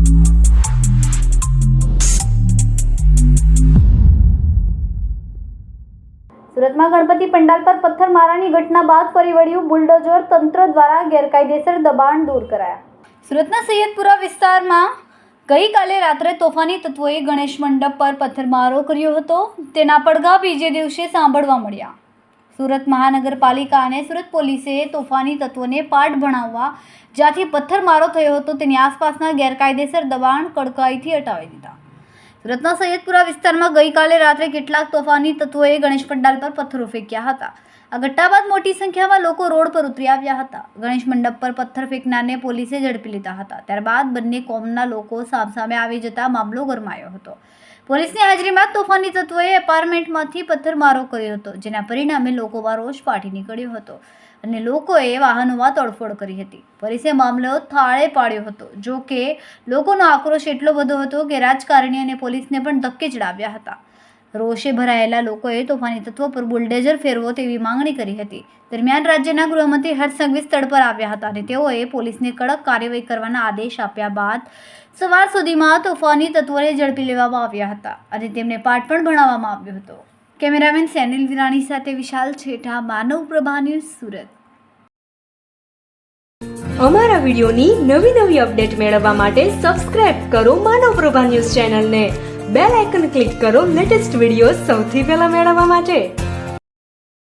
સુરતમાં ગણપતિ પંડાલ પર પથ્થરમારાની ઘટના બાદ ફરી વળ્યું બુલડોઝર તંત્ર દ્વારા ગેરકાયદેસર દબાણ દૂર કરાયા. સુરતના સૈયદપુરા વિસ્તારમાં ગઈકાલે રાત્રે તોફાની તત્વોએ ગણેશ મંડપ પર પથ્થરમારો કર્યો હતો. તેના પડઘા બીજે દિવસે સાંભળવા મળ્યા. સુરત મહાનગરપાલિકા અને સુરત પોલીસે તોફાની તત્વોને પાઠ ભણાવવા જ્યાંથી પથ્થરમારો થયો હતો તેની આસપાસના ગેરકાયદેસર દબાણ કડકાઈથી હટાવી દીધા. સુરતના સૈયદપુરા વિસ્તારમાં ગઈકાલે રાત્રે કેટલાક તોફાની તત્વોએ ગણેશ પંડાલ પર પથ્થરો ફેંક્યા હતા. આ ઘટના બાદ મોટી સંખ્યામાં લોકો રોડ પર ઉતરી આવ્યા હતા. ગણેશ મંડપ પર પથ્થર ફેંકનારને પોલીસે ઝડપી લીધા હતા. ત્યારબાદ બંને કોમના લોકો સામસામે આવી જતા મામલો ગરમાયો હતો. પોલીસની હાજરીમાં તોફાની તત્વોએ એપાર્ટમેન્ટમાંથી પથ્થરમારો કર્યો હતો, જેના પરિણામે લોકોમાં રોષ ફાટી નીકળ્યો હતો અને લોકોએ વાહનોમાં તોડફોડ કરી હતી. પોલીસે મામલો થાળે પાડ્યો હતો. જો કે લોકોનો આક્રોશ એટલો બધો હતો કે રાજકારણી અને પોલીસને પણ ધક્કે ચડાવ્યા હતા. રોષે ભરાયેલા લોકોએ તોફાની તત્વો પર બુલડોઝર ફેરવો તેવી માંગણી કરી હતી. દરમિયાન રાજ્યના ગૃહમંત્રી હર્ષ સંઘવી સ્થળ પર આવ્યા હતા અને તેઓએ પોલીસને કડક કાર્યવાહી કરવાના આદેશ આપ્યા બાદ સવાર સુધીમાં તોફાની તત્વોને ઝડપી લેવામાં આવ્યા હતા અને તેમને પાઠ પણ ભણાવવામાં આવ્યો હતો. કેમેરામેન સેનિલ વિરાણી સાથે વિશાલ છેઠા, માનવ પ્રભા ન્યૂઝ, સુરત. અમારા વિડીયોની નવી અપડેટ મેળવવા માટે સબસ્ક્રાઇબ કરો માનવ પ્રભા ન્યૂઝ ચેનલને. બેલ આઇકન ક્લિક કરો લેટેસ્ટ વિડીયો સૌથી પહેલા મેળવવા માટે.